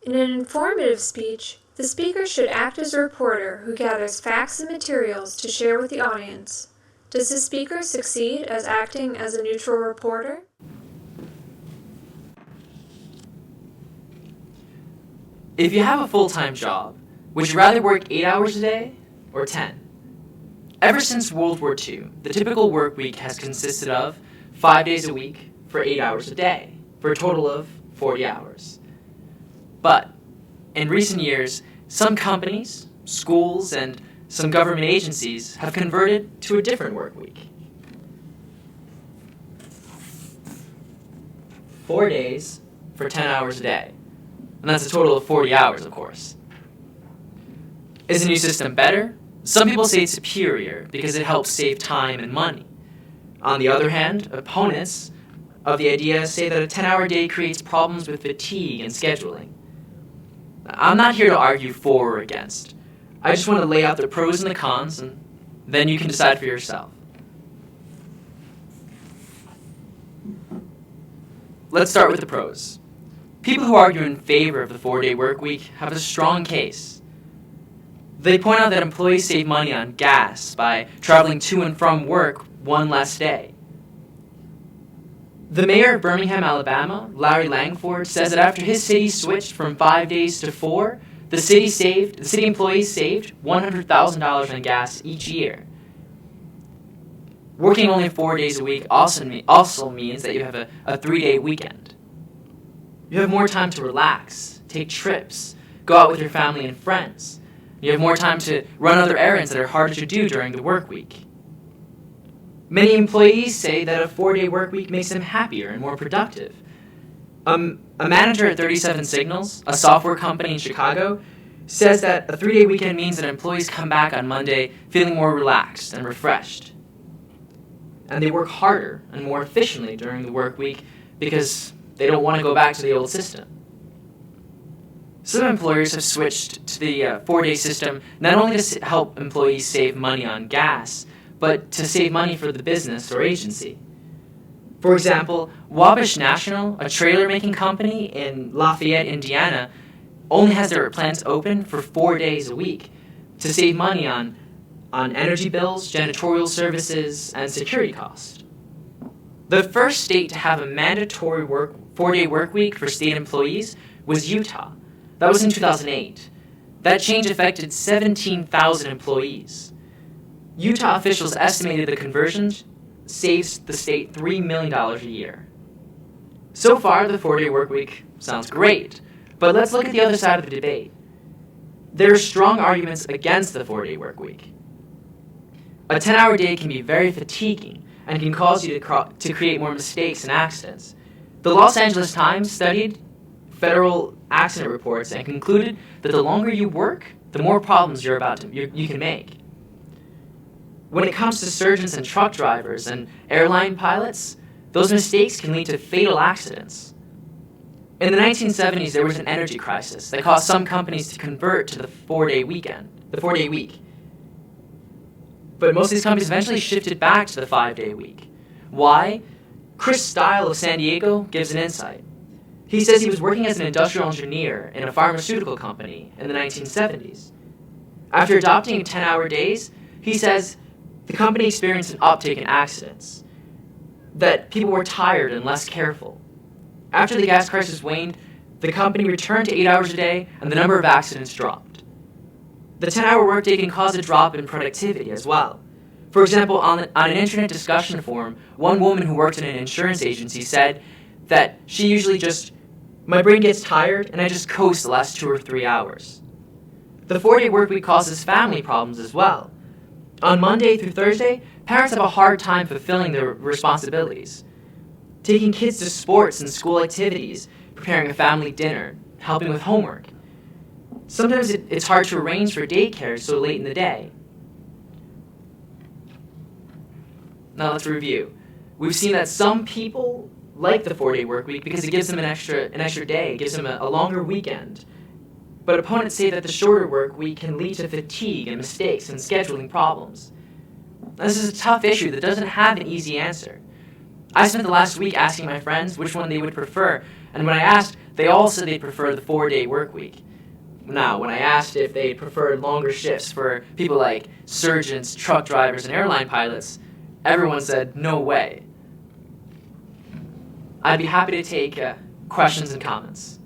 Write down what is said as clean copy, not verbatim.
In an informative speech, the speaker should act as a reporter who gathers facts and materials to share with the audience. Does the speaker succeed as acting as a neutral reporter? If you have a full-time job, would you rather work 8 hours a day or 10? Ever since World War II, the typical work week has consisted of 5 days a week for 8 hours a day, for a total of 40 hours. But in recent years, some companies, schools, and some government agencies have converted to a different work week. 4 days for 10 hours a day. And that's a total of 40 hours, of course. Is the new system better? Some people say it's superior because it helps save time and money. On the other hand, opponents of the idea say that a 10-hour day creates problems with fatigue and scheduling. I'm not here to argue for or against. I just want to lay out the pros and the cons, and then you can decide for yourself. Let's start with the pros. People who argue in favor of the 4-day work week have a strong case. They point out that employees save money on gas by traveling to and from work one less day. The mayor of Birmingham, Alabama, Larry Langford, says that after his city switched from 5 days to 4, the city employees saved $100,000 on gas each year. Working only 4 days a week also means that you have a 3-day weekend. You have more time to relax, take trips, go out with your family and friends. You have more time to run other errands that are harder to do during the work week. Many employees say that a 4-day work week makes them happier and more productive. A manager at 37 Signals, a software company in Chicago, says that a 3-day weekend means that employees come back on Monday feeling more relaxed and refreshed. And they work harder and more efficiently during the work week because they don't want to go back to the old system. Some employers have switched to the 4-day system not only to help employees save money on gas, but to save money for the business or agency. For example, Wabash National, a trailer-making company in Lafayette, Indiana, only has their plants open for 4 days a week to save money on energy bills, janitorial services, and security costs. The first state to have a mandatory 4-day work week for state employees was Utah. That was in 2008. That change affected 17,000 employees. Utah officials estimated the conversion saves the state $3 million a year. So far, the 4-day work week sounds great, but let's look at the other side of the debate. There are strong arguments against the 4-day work week. A 10-hour day can be very fatiguing and can cause you to create more mistakes and accidents. The Los Angeles Times studied federal accident reports and concluded that the longer you work, the more problems you can make. When it comes to surgeons and truck drivers and airline pilots, those mistakes can lead to fatal accidents. In the 1970s, there was an energy crisis that caused some companies to convert to the 4-day week. But most of these companies eventually shifted back to the 5-day week. Why? Chris Stile of San Diego gives an insight. He says he was working as an industrial engineer in a pharmaceutical company in the 1970s. After adopting 10-hour days, he says the company experienced an uptick in accidents, that people were tired and less careful. After the gas crisis waned, the company returned to 8 hours a day and the number of accidents dropped. The 10-hour workday can cause a drop in productivity as well. For example, on an internet discussion forum, one woman who worked in an insurance agency said that she usually my brain gets tired and I just coast the last 2 or 3 hours. The 4-day workweek causes family problems as well. On Monday through Thursday, parents have a hard time fulfilling their responsibilities. Taking kids to sports and school activities, preparing a family dinner, helping with homework. Sometimes it's hard to arrange for daycare so late in the day. Now let's review. We've seen that some people like the 4-day work week because it gives them an extra day, it gives them a longer weekend. But opponents say that the shorter work week can lead to fatigue and mistakes and scheduling problems. Now, this is a tough issue that doesn't have an easy answer. I spent the last week asking my friends which one they would prefer, and when I asked, they all said they prefer the 4-day work week. Now, when I asked if they preferred longer shifts for people like surgeons, truck drivers, and airline pilots, everyone said, no way. I'd be happy to take questions and comments.